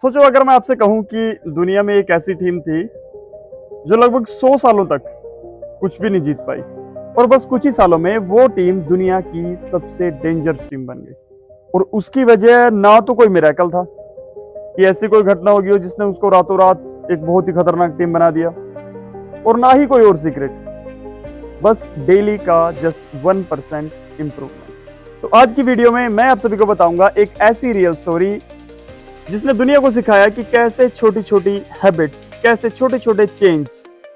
सोचो अगर मैं आपसे कहूं कि दुनिया में एक ऐसी टीम थी जो लगभग 100 सालों तक कुछ भी नहीं जीत पाई और बस कुछ ही सालों में वो टीम दुनिया की सबसे डेंजरस टीम बन गई। और उसकी वजह ना तो कोई मिरेकल था कि ऐसी कोई घटना होगी हो जिसने उसको रातों रात एक बहुत ही खतरनाक टीम बना दिया, और ना ही कोई और सीक्रेट, बस डेली का जस्ट 1% इंप्रूवमेंट। तो आज की वीडियो में मैं आप सभी को बताऊंगा एक ऐसी रियल स्टोरी जिसने दुनिया को सिखाया कि कैसे छोटी छोटी हैबिट्स, कैसे छोटे छोटे चेंज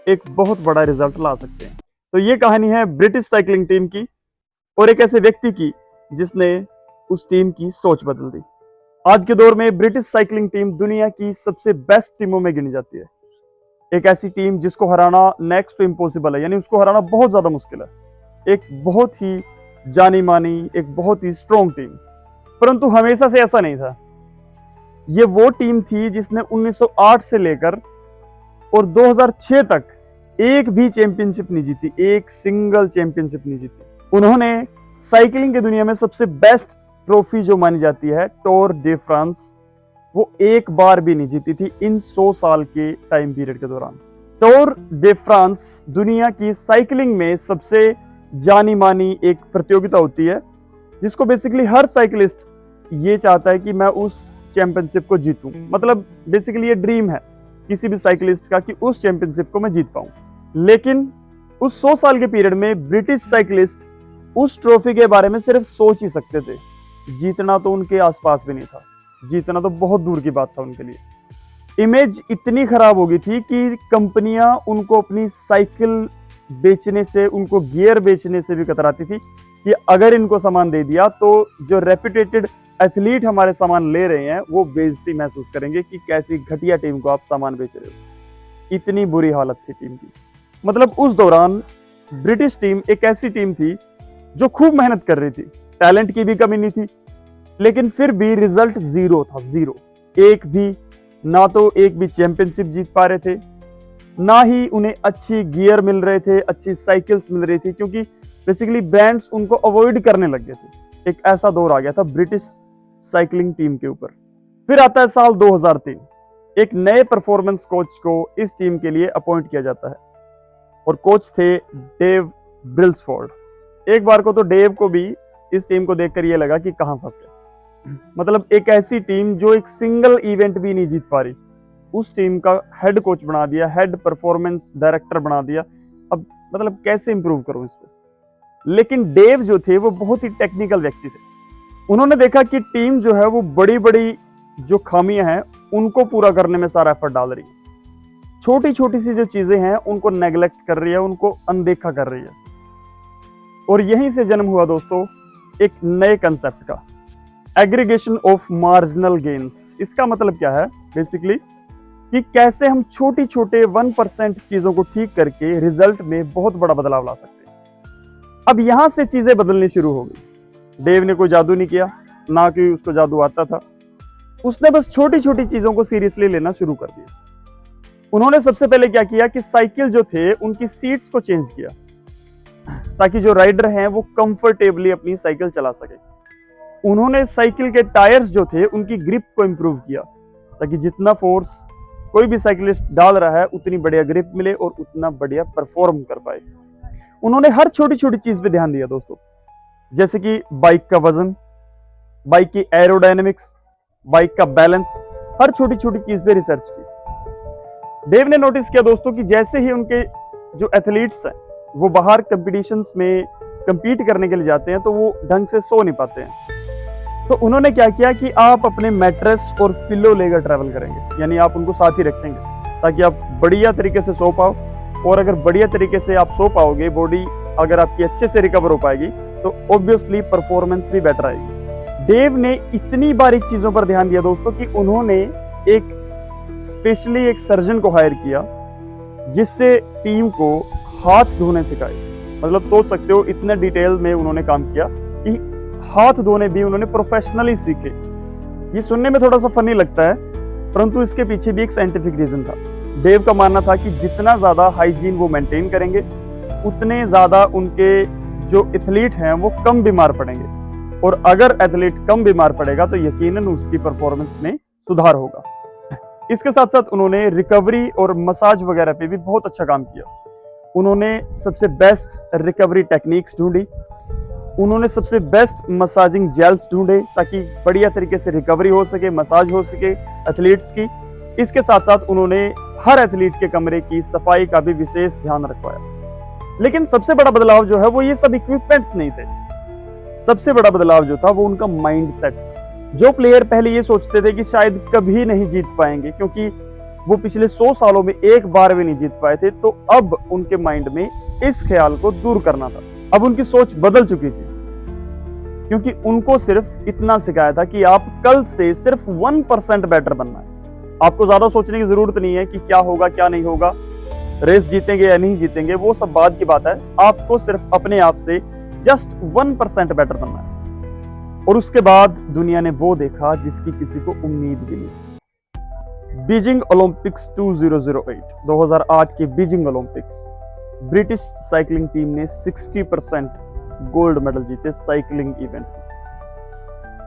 एक बहुत बड़ा रिजल्ट ला सकते हैं। तो ये कहानी है ब्रिटिश साइकिलिंग टीम की और एक ऐसे व्यक्ति की जिसने उस टीम की सोच बदल दी। आज के दौर में ब्रिटिश साइकिलिंग टीम दुनिया की सबसे बेस्ट टीमों में गिनी जाती है। एक ऐसी टीम जिसको हराना नेक्स्ट टू इम्पॉसिबल है, यानी उसको हराना बहुत ज्यादा मुश्किल है। एक बहुत ही जानी मानी, एक बहुत ही स्ट्रॉन्ग टीम। परंतु हमेशा से ऐसा नहीं था। ये वो टीम थी जिसने 1908 से लेकर और 2006 तक एक भी चैंपियनशिप नहीं जीती, एक सिंगल चैंपियनशिप नहीं जीती। उन्होंने साइकिलिंग की दुनिया में सबसे बेस्ट ट्रॉफी जो मानी जाती है टूर डे फ्रांस, वो एक बार भी नहीं जीती थी इन 100 साल के टाइम पीरियड के दौरान। टूर डे फ्रांस दुनिया की साइकिलिंग में सबसे जानी मानी एक प्रतियोगिता होती है जिसको बेसिकली हर साइकिलिस्ट ये चाहता है कि मैं उस चैंपियनशिप को जीतूं। मतलब बेसिकली ये ड्रीम है किसी भी साइकिलिस्ट का कि उस चैंपियनशिप को मैं जीत पाऊं। लेकिन उस 100 साल के पीरियड में ब्रिटिश साइकिलिस्ट उस ट्रॉफी के बारे में सिर्फ सोच ही सकते थे, जीतना तो उनके आसपास भी नहीं था, जीतना तो बहुत दूर की बात था उनके लिए। इमेज इतनी खराब हो गई थी कि कंपनियां उनको अपनी साइकिल बेचने से, उनको गियर बेचने से भी कतराती थी कि अगर इनको सामान दे दिया तो जो रेप्यूटेटेड एथलीट हमारे सामान ले रहे हैं वो बेइज्जती महसूस करेंगे कि कैसी घटिया टीम को आप सामान बेच रहे हो। इतनी बुरी हालत थी टीम की। मतलब उस दौरान ब्रिटिश टीम एक ऐसी टीम थी जो खूब मेहनत कर रही थी, टैलेंट की भी कमी नहीं थी, लेकिन फिर भी रिजल्ट जीरो था, जीरो। एक भी, ना तो एक भी चैंपियनशिप जीत पा रहे थे, ना ही उन्हें अच्छी गियर मिल रहे थे, अच्छी साइकिल्स मिल रही थी, क्योंकि बेसिकली ब्रांड्स उनको अवॉइड करने लग गए थे। एक ऐसा दौर आ गया था ब्रिटिश साइकिलिंग टीम के ऊपर। फिर आता है साल 2003। एक नए परफॉर्मेंस कोच को इस टीम के लिए अपॉइंट किया जाता है और कोच थे डेव ब्रिल्सफोर्ड। एक बार को तो डेव को भी इस टीम को देखकर ये लगा कि कहां फंस गए। मतलब एक ऐसी टीम जो एक सिंगल इवेंट भी नहीं जीत पा रही, उस टीम का हेड कोच बना दिया, हेड परफॉर्मेंस डायरेक्टर बना दिया। अब मतलब कैसे इंप्रूव करूं इसको। लेकिन डेव जो थे वो बहुत ही टेक्निकल व्यक्ति थे। उन्होंने देखा कि टीम जो है वो बड़ी बड़ी जो खामियां हैं उनको पूरा करने में सारा एफर्ट डाल रही है, छोटी छोटी सी जो चीजें हैं उनको नेग्लेक्ट कर रही है, उनको अनदेखा कर रही है। और यहीं से जन्म हुआ दोस्तों एक नए कंसेप्ट का, एग्रीगेशन ऑफ मार्जिनल गेन्स। इसका मतलब क्या है बेसिकली कि कैसे हम छोटी छोटे 1% चीजों को ठीक करके रिजल्ट में बहुत बड़ा बदलाव ला सकते हैं। अब यहां से चीजें बदलनी शुरू हो गई। डेव ने कोई जादू नहीं किया, ना कि उसको जादू आता था। उसने बस छोटी छोटी चीजों को सीरियसली लेना शुरू कर दिया। उन्होंने सबसे पहले क्या किया कि साइकिल जो थे उनकी सीट्स को चेंज किया ताकि जो राइडर हैं वो कंफर्टेबली अपनी साइकिल चला सके। उन्होंने साइकिल के टायर्स जो थे उनकी ग्रिप को इंप्रूव किया ताकि जितना फोर्स कोई भी साइकिलिस्ट डाल रहा है उतनी बढ़िया ग्रिप मिले और उतना बढ़िया परफॉर्म कर पाए। उन्होंने हर छोटी छोटी चीज पे ध्यान दिया दोस्तों, जैसे कि बाइक का वजन, बाइक की एरोडायनेमिक्स, बाइक का बैलेंस, हर छोटी छोटी चीज पे रिसर्च की। डेव ने नोटिस किया दोस्तों कि जैसे ही उनके जो एथलीट्स हैं वो बाहर कंपटीशंस में कंपीट करने के लिए जाते हैं तो वो ढंग से सो नहीं पाते हैं। तो उन्होंने क्या किया कि आप अपने मैट्रेस और पिल्लो लेकर ट्रैवल करेंगे, यानी आप उनको साथ ही रखेंगे ताकि आप बढ़िया तरीके से सो पाओ। और अगर बढ़िया तरीके से आप सो पाओगे, बॉडी अगर आपकी अच्छे से रिकवर हो पाएगी तो ऑब्वियसली परफॉर्मेंस भी बेटर आएगी। डेव ने इतनी बारीक चीजों पर ध्यान दिया दोस्तों कि उन्होंने एक स्पेशली एक सर्जन को हायर किया जिससे टीम को हाथ धोने सिखाए। मतलब सोच सकते हो इतने डिटेल में उन्होंने काम किया कि हाथ धोने भी उन्होंने प्रोफेशनली सीखे। ये सुनने में थोड़ा सा फनी लगता है, परंतु इसके पीछे भी एक साइंटिफिक रीजन था। डेव का मानना था कि जितना ज्यादा हाइजीन वो मेंटेन करेंगे उतने ज्यादा उनके जो एथलीट हैं वो कम बीमार पड़ेंगे, और अगर एथलीट कम बीमार पड़ेगा तो यकीनन उसकी परफॉर्मेंस में सुधार होगा। इसके साथ साथ उन्होंने रिकवरी और मसाज वगैरह पे भी बहुत अच्छा काम किया। उन्होंने सबसे बेस्ट रिकवरी टेक्निक्स ढूंढी, उन्होंने सबसे बेस्ट मसाजिंग जेल्स ढूंढे ताकि बढ़िया तरीके से रिकवरी हो सके, मसाज हो सके एथलीट्स की। इसके साथ साथ उन्होंने हर एथलीट के कमरे की सफाई का भी विशेष ध्यान रखवाया। लेकिन सबसे बड़ा बदलाव जो है वो ये सब इक्विपमेंट्स नहीं थे, सबसे बड़ा बदलाव जो था वो उनका माइंड सेट था। जो प्लेयर पहले ये सोचते थे कि शायद कभी नहीं जीत पाएंगे क्योंकि वो पिछले 100 सालों में एक बार भी नहीं जीत पाए थे, तो अब उनके माइंड में इस ख्याल को दूर करना था। अब उनकी सोच बदल चुकी थी क्योंकि उनको सिर्फ इतना सिखाया था कि आप कल से सिर्फ 1% बेटर बनना है। आपको ज्यादा सोचने की जरूरत नहीं है कि क्या होगा क्या नहीं होगा, रेस जीतेंगे या नहीं जीतेंगे, वो सब बाद की बात है। आपको सिर्फ अपने आप से जस्ट 1% बेटर बनना है। और उसके बाद दुनिया ने वो देखा जिसकी किसी को उम्मीद भी नहीं थी। बीजिंग ओलंपिक्स 2008 के Beijing Olympics, British cycling team ने 60% गोल्ड मेडल जीते साइकिलिंग इवेंट में।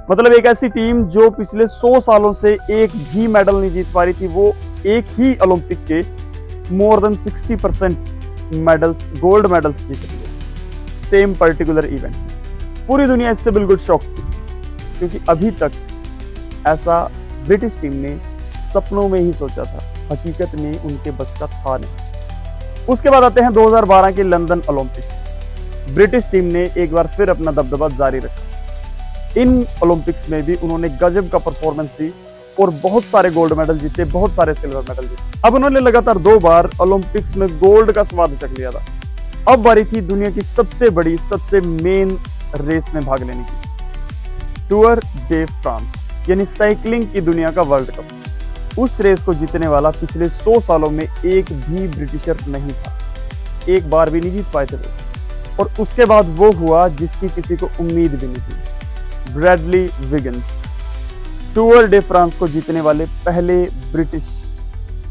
मतलब एक ऐसी टीम जो पिछले 100 सालों से एक भी मेडल नहीं जीत पा रही थी, वो एक ही ओलंपिक के more than 60% medals, gold medals जीत रही है सेम पर्टिकुलर इवेंट में। पूरी दुनिया इससे बिल्कुल शॉक थी क्योंकि अभी तक ऐसा ब्रिटिश टीम ने सपनों में ही सोचा था, हकीकत में उनके बस का था नहीं। उसके बाद आते हैं 2012 के लंदन ओलंपिक्स। ब्रिटिश टीम ने एक बार फिर अपना दबदबा जारी रखा। इन ओलंपिक्स में भी उन्होंने गजब का परफॉर्मेंस दी और बहुत सारे गोल्ड मेडल जीते, बहुत सारे सिल्वर मेडल जीते। अब उन्होंने लगातार 2 बार ओलंपिक्स में गोल्ड का स्वाद चख लिया था। अब बारी थी दुनिया की सबसे बड़ी, सबसे मेन रेस में भाग लेने की, टूर डे फ्रांस, यानी साइकिलिंग की दुनिया का वर्ल्ड कप। उस रेस को जीतने वाला पिछले 100 सालों में एक भी ब्रिटिशर नहीं था, एक बार भी नहीं जीत पाए थे वो। और उसके बाद वो हुआ जिसकी किसी को उम्मीद भी नहीं थी, Bradley Wiggins tour day France को जीतने वाले पहले ब्रिटिश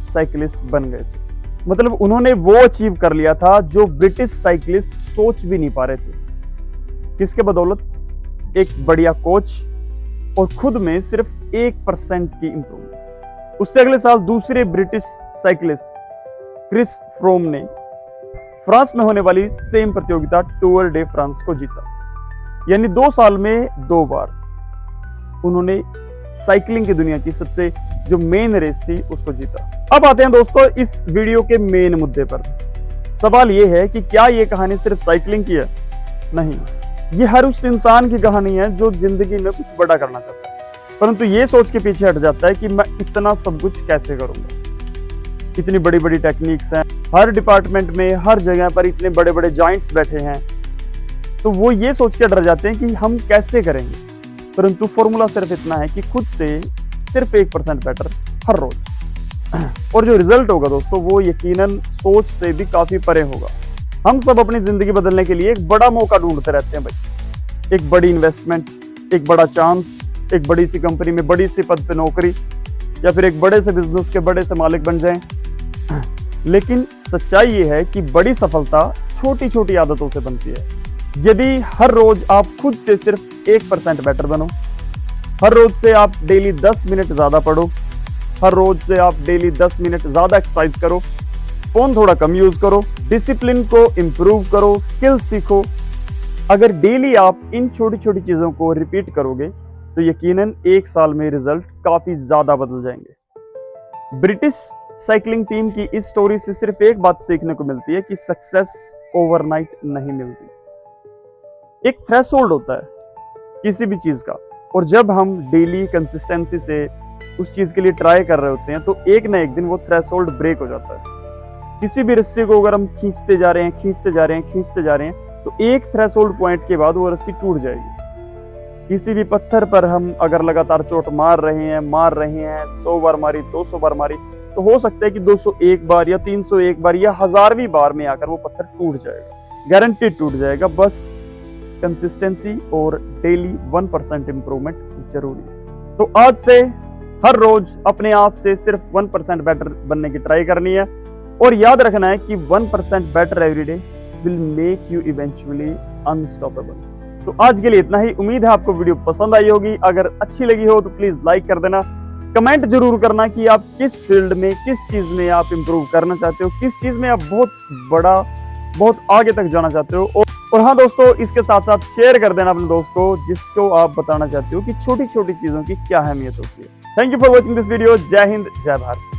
साइकिलिस्ट बन गए थे। मतलब उन्होंने वो अचीव कर लिया था जो ब्रिटिश साइकिलिस्ट सोच भी नहीं पा रहे थे। किसके बदौलत? एक बढ़िया कोच और खुद में सिर्फ 1% की इंप्रूवमेंट। उससे अगले साल दूसरे ब्रिटिश साइकिलिस्ट क्रिस फ्रोम ने फ्रांस में होने वाली सेम प्रतियोगिता टूर डे फ्रांस को जीता। यानी 2 साल में 2 बार उन्होंने साइकिलिंग की दुनिया की सबसे जो मेन रेस थी उसको जीता। अब आते हैं दोस्तों इस वीडियो के मेन मुद्दे पर। सवाल यह है कि क्या यह कहानी सिर्फ साइकिलिंग की है? नहीं, ये हर उस इंसान की कहानी है जो जिंदगी में कुछ बड़ा करना चाहता है, परंतु ये सोच के पीछे हट जाता है कि मैं इतना सब कुछ कैसे करूंगा। इतनी बड़ी बड़ी टेक्निक्स हैं, हर डिपार्टमेंट में, हर जगह पर इतने बड़े बड़े जॉइंट्स बैठे हैं, तो वो ये सोच के डर जाते हैं कि हम कैसे करेंगे। परंतु फॉर्मूला सिर्फ इतना है कि खुद से सिर्फ 1% बेटर हर रोज। और जो रिजल्ट होगा दोस्तों वो यकीनन सोच से भी काफी परे होगा। हम सब अपनी जिंदगी बदलने के लिए एक बड़ा मौका ढूंढते रहते हैं भाई, एक बड़ी इन्वेस्टमेंट, एक बड़ा चांस, एक बड़ी सी कंपनी में बड़ी सी पद पे नौकरी, या फिर एक बड़े से बिजनेस के बड़े से मालिक बन जाएं। लेकिन सच्चाई ये है कि बड़ी सफलता छोटी छोटी आदतों से बनती है। यदि हर रोज आप खुद से सिर्फ 1% बेटर बनो, हर रोज से आप डेली 10 मिनट ज्यादा पढ़ो, हर रोज से आप डेली 10 मिनट ज्यादा एक्सरसाइज करो, फोन थोड़ा कम यूज करो, डिसिप्लिन को इंप्रूव करो, स्किल सीखो। अगर डेली आप इन छोटी छोटी चीजों को रिपीट करोगे तो यकीनन 1 साल में रिजल्ट काफी ज्यादा बदल जाएंगे। ब्रिटिश साइकिलिंग टीम की इस स्टोरी से सिर्फ एक बात सीखने को मिलती है कि सक्सेस ओवरनाइट नहीं मिलती। एक थ्रेशोल्ड होता है किसी भी चीज का, और जब हम डेली कंसिस्टेंसी से उस चीज के लिए ट्राई कर रहे होते हैं तो एक ना एक दिन वो थ्रेशोल्ड ब्रेक हो जाता है। किसी भी रस्सी को अगर हम खींचते जा रहे हैं तो एक थ्रेशोल्ड पॉइंट के बाद वो रस्सी टूट जाएगी। किसी भी पत्थर पर हम अगर लगातार चोट मार रहे हैं 100 बार मारी, 200 बार मारी, तो हो सकता है कि 201 बार या 301 बार या 1000वीं बार में आकर वो पत्थर टूट जाएगा, गारंटीड टूट जाएगा। बस कंसिस्टेंसी और डेली 1% इंप्रूवमेंट जरूरी है। तो आज से हर रोज अपने आप से सिर्फ 1% बेटर बनने की ट्राई करनी है, और याद रखना है कि 1% better every day will make you eventually unstoppable. तो आज के लिए इतना ही। उम्मीद है आपको वीडियो पसंद आई होगी। अगर अच्छी लगी हो तो प्लीज लाइक कर देना, कमेंट जरूर करना कि आप किस फील्ड में, किस चीज में आप इंप्रूव करना चाहते हो, किस चीज में आप बहुत आगे तक जाना चाहते हो। और हाँ दोस्तों, इसके साथ साथ शेयर कर देना अपने दोस्त को जिसको आप बताना चाहते हो कि छोटी छोटी चीजों की क्या अहमियत होती है। Thank you for watching this video. जय हिंद, जय भारत।